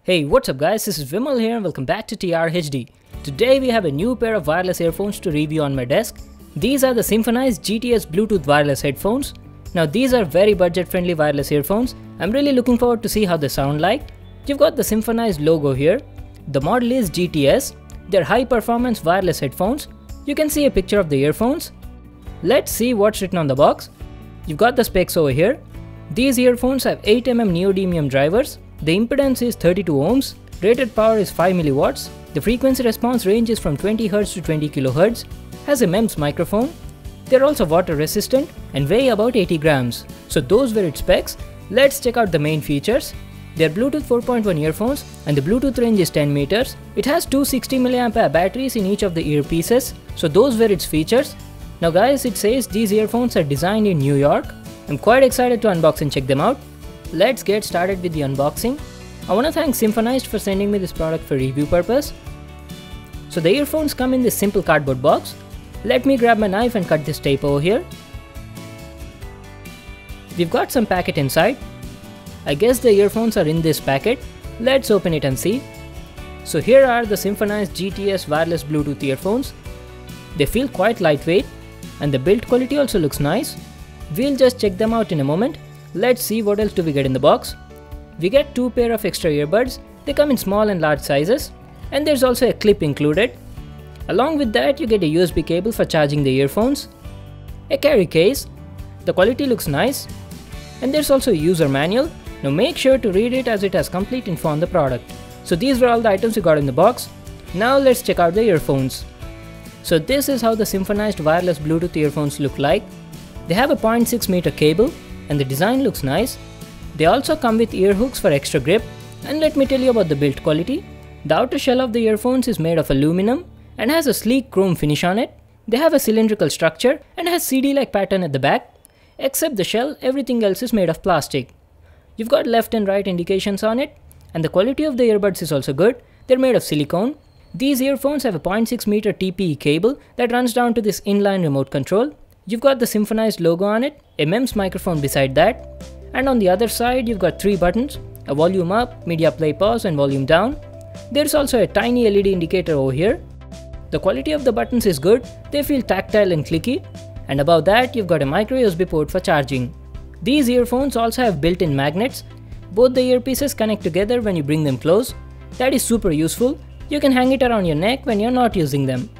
Hey, what's up guys, this is Vimal here and welcome back to TRHD. Today we have a new pair of wireless earphones to review on my desk. These are the Symphoniszed GTS Bluetooth wireless headphones. Now these are very budget friendly wireless earphones. I'm really looking forward to see how they sound like. You've got the Symphoniszed logo here. The model is GTS. They're high performance wireless headphones. You can see a picture of the earphones. Let's see what's written on the box. You've got the specs over here. These earphones have 8mm neodymium drivers. The impedance is 32 ohms, rated power is 5 milliwatts, the frequency response range is from 20 Hz to 20 kHz, has a MEMS microphone, they're also water resistant and weigh about 80 grams. So those were its specs. Let's check out the main features. They're Bluetooth 4.1 earphones and the Bluetooth range is 10 meters. It has two 60 mAh batteries in each of the earpieces. So those were its features. Now guys, it says these earphones are designed in New York. I'm quite excited to unbox and check them out. Let's get started with the unboxing. I want to thank Symphoniszed for sending me this product for review purpose. So the earphones come in this simple cardboard box. Let me grab my knife and cut this tape over here. We've got some packet inside. I guess the earphones are in this packet. Let's open it and see. So here are the Symphoniszed GTS wireless Bluetooth earphones. They feel quite lightweight and the build quality also looks nice. We'll just check them out in a moment. Let's see what else do we get in the box. We get two pair of extra earbuds. They come in small and large sizes. And there's also a clip included. Along with that, you get a USB cable for charging the earphones. A carry case. The quality looks nice. And there's also a user manual. Now make sure to read it as it has complete info on the product. So these were all the items we got in the box. Now let's check out the earphones. So this is how the Symphoniszed wireless Bluetooth earphones look like. They have a 0.6 meter cable. And the design looks nice. They also come with ear hooks for extra grip. And let me tell you about the build quality. The outer shell of the earphones is made of aluminum and has a sleek chrome finish on it. They have a cylindrical structure and has CD-like pattern at the back. Except the shell, everything else is made of plastic. You've got left and right indications on it. And the quality of the earbuds is also good. They're made of silicone. These earphones have a 0.6 meter TPE cable that runs down to this inline remote control. You've got the Symphoniszed logo on it, a MEMS microphone beside that, and on the other side you've got three buttons, a volume up, media play pause and volume down. There's also a tiny LED indicator over here. The quality of the buttons is good, they feel tactile and clicky, and above that you've got a micro USB port for charging. These earphones also have built-in magnets. Both the earpieces connect together when you bring them close. That is super useful, you can hang it around your neck when you're not using them.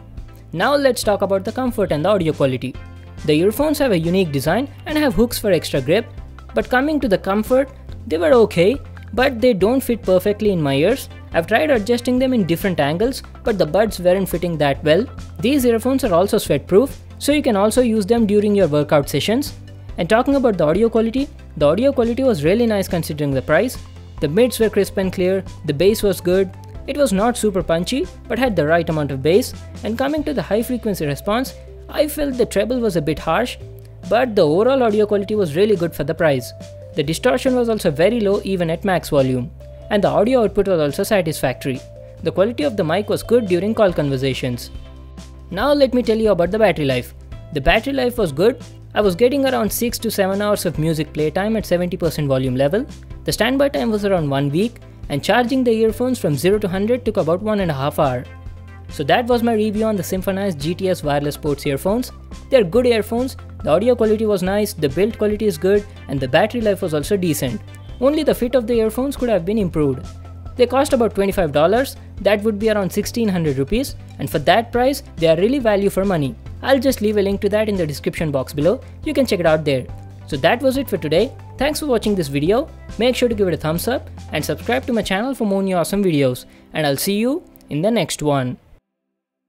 Now let's talk about the comfort and the audio quality. The earphones have a unique design and have hooks for extra grip, but coming to the comfort, they were okay, but they don't fit perfectly in my ears. I've tried adjusting them in different angles, but the buds weren't fitting that well. These earphones are also sweat proof, so you can also use them during your workout sessions. And talking about the audio quality was really nice considering the price. The mids were crisp and clear, the bass was good. It was not super punchy, but had the right amount of bass. And coming to the high frequency response, I felt the treble was a bit harsh, but the overall audio quality was really good for the price. The distortion was also very low even at max volume, and the audio output was also satisfactory. The quality of the mic was good during call conversations. Now let me tell you about the battery life. The battery life was good. I was getting around 6 to 7 hours of music playtime at 70% volume level. The standby time was around 1 week, and charging the earphones from 0 to 100 took about 1.5 hours. So that was my review on the Symphoniszed GTS wireless sports earphones. They're good earphones, the audio quality was nice, the build quality is good, and the battery life was also decent. Only the fit of the earphones could have been improved. They cost about $25, that would be around 1600 rupees, and for that price, they are really value for money. I'll just leave a link to that in the description box below, you can check it out there. So that was it for today. Thanks for watching this video, make sure to give it a thumbs up and subscribe to my channel for more new awesome videos, and I'll see you in the next one.